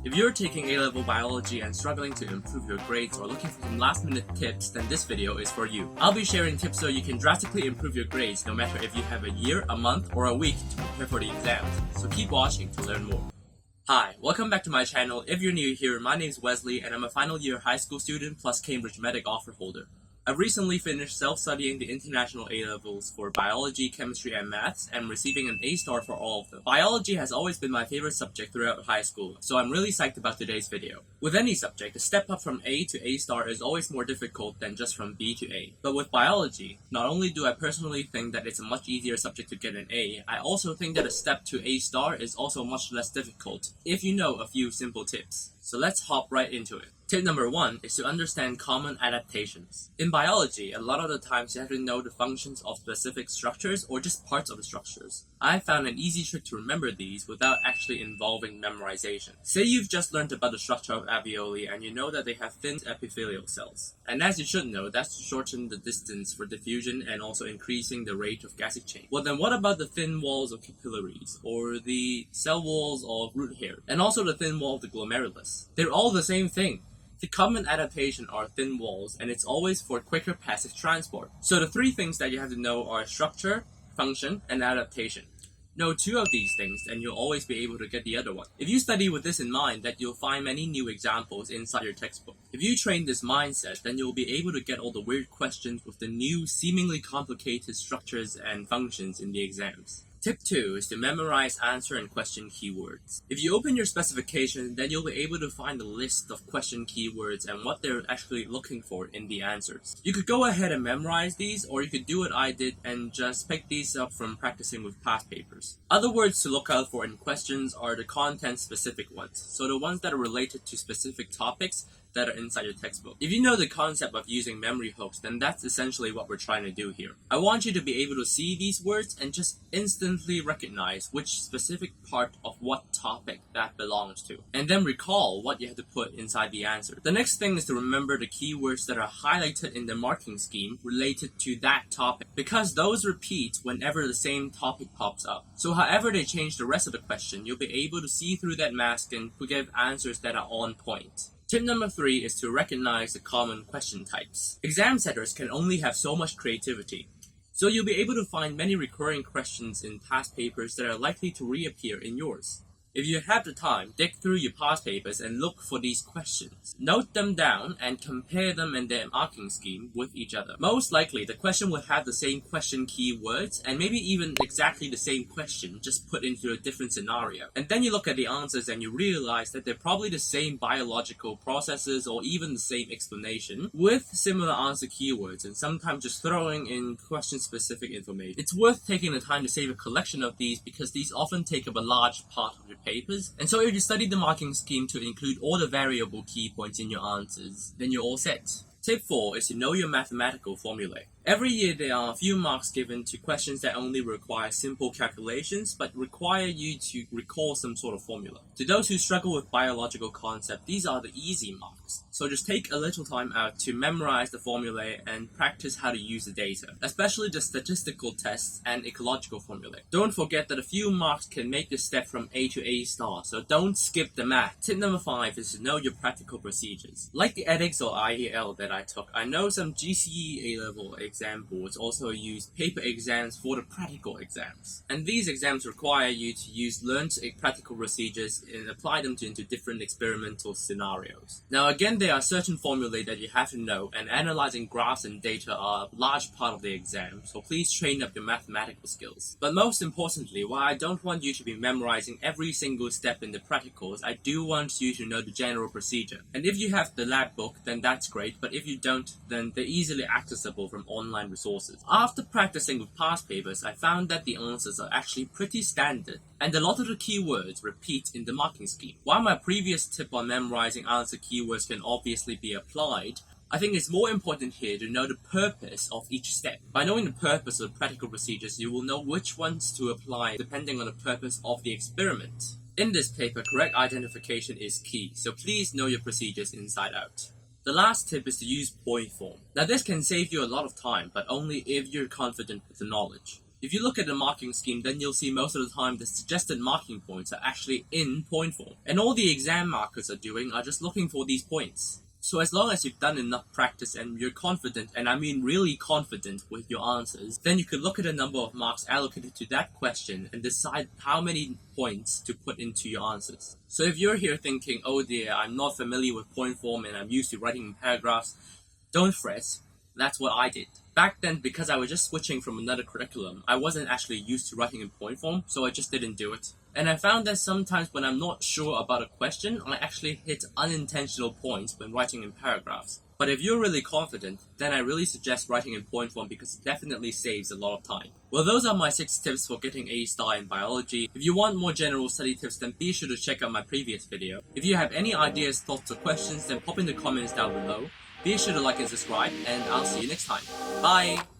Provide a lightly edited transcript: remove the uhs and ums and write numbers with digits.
If you're taking A-level biology and struggling to improve your grades or looking for some last-minute tips, then this video is for you. I'll be sharing tips so you can drastically improve your grades no matter if you have a year, a month, or a week to prepare for the exams. So keep watching to learn more. Hi, welcome back to my channel. If you're new here, my name is Wesley and I'm a final year high school student plus Cambridge Medic offer holder. I've recently finished self-studying the international A-levels for biology, chemistry, and maths, and receiving an A-star for all of them. Biology has always been my favorite subject throughout high school, so I'm really psyched about today's video. With any subject, the step up from A to A-star is always more difficult than just from B to A. But with biology, not only do I personally think that it's a much easier subject to get an A, I also think that a step to A-star is also much less difficult, if you know a few simple tips. So let's hop right into it. Tip number 1 is to understand common adaptations. In biology, a lot of the times you have to know the functions of specific structures or just parts of the structures. I found an easy trick to remember these without actually involving memorization. Say you've just learned about the structure of alveoli and you know that they have thin epithelial cells. And as you should know, that's to shorten the distance for diffusion and also increasing the rate of gas exchange. Well then what about the thin walls of capillaries, or the cell walls of root hair, and also the thin wall of the glomerulus? They're all the same thing. The common adaptation are thin walls, and it's always for quicker passage transport. So the three things that you have to know are structure, function, and adaptation. Know 2 of these things, and you'll always be able to get the other one. If you study with this in mind, that you'll find many new examples inside your textbook. If you train this mindset, then you'll be able to get all the weird questions with the new, seemingly complicated structures and functions in the exams. Tip 2 is to memorize answer and question keywords. If you open your specification, then you'll be able to find a list of question keywords and what they're actually looking for in the answers. You could go ahead and memorize these, or you could do what I did and just pick these up from practicing with past papers. Other words to look out for in questions are the content-specific ones, so the ones that are related to specific topics that are inside your textbook. If you know the concept of using memory hooks, then that's essentially what we're trying to do here. I want you to be able to see these words and just instantly recognize which specific part of what topic that belongs to, and then recall what you have to put inside the answer. The next thing is to remember the keywords that are highlighted in the marking scheme related to that topic, because those repeat whenever the same topic pops up. So however they change the rest of the question, you'll be able to see through that mask and give answers that are on point. Tip number 3 is to recognize the common question types. Exam setters can only have so much creativity, so you'll be able to find many recurring questions in past papers that are likely to reappear in yours. If you have the time, dig through your past papers and look for these questions. Note them down and compare them in their marking scheme with each other. Most likely, the question will have the same question keywords and maybe even exactly the same question, just put into a different scenario. And then you look at the answers and you realize that they're probably the same biological processes or even the same explanation with similar answer keywords, and sometimes just throwing in question-specific information. It's worth taking the time to save a collection of these because these often take up a large part of your papers, and so if you study the marking scheme to include all the variable key points in your answers, then you're all set. Tip 4 is to know your mathematical formulae. Every year there are a few marks given to questions that only require simple calculations but require you to recall some sort of formula. To those who struggle with biological concepts, these are the easy marks. So just take a little time out to memorize the formulae and practice how to use the data, especially the statistical tests and ecological formulae. Don't forget that a few marks can make the step from A to A star, so don't skip the math. Tip number 5 is to know your practical procedures. Like the ethics or IEL that I took, I know some GCE A-level exam boards also use paper exams for the practical exams. And these exams require you to use learned practical procedures and apply them into different experimental scenarios. Now again, there are certain formulae that you have to know, and analyzing graphs and data are a large part of the exam, so please train up your mathematical skills. But most importantly, while I don't want you to be memorizing every single step in the practicals, I do want you to know the general procedure. And if you have the lab book, then that's great, but if you don't, then they're easily accessible from online resources. After practicing with past papers, I found that the answers are actually pretty standard, and a lot of the keywords repeat in the marking scheme. While my previous tip on memorizing answer keywords can obviously be applied, I think it's more important here to know the purpose of each step. By knowing the purpose of practical procedures, you will know which ones to apply depending on the purpose of the experiment. In this paper, correct identification is key, so please know your procedures inside out. The last tip is to use point form. Now this can save you a lot of time, but only if you're confident with the knowledge. If you look at the marking scheme, then you'll see most of the time the suggested marking points are actually in point form. And all the exam markers are doing are just looking for these points. So as long as you've done enough practice and you're confident, and I mean really confident with your answers, then you could look at the number of marks allocated to that question and decide how many points to put into your answers. So if you're here thinking, oh dear, I'm not familiar with point form and I'm used to writing in paragraphs, don't fret. That's what I did. Back then, because I was just switching from another curriculum, I wasn't actually used to writing in point form, so I just didn't do it. And I found that sometimes when I'm not sure about a question, I actually hit unintentional points when writing in paragraphs. But if you're really confident, then I really suggest writing in point form because it definitely saves a lot of time. Well, those are my 6 tips for getting A star in biology. If you want more general study tips, then be sure to check out my previous video. If you have any ideas, thoughts, or questions, then pop in the comments down below. Be sure to like and subscribe, and I'll see you next time. Bye!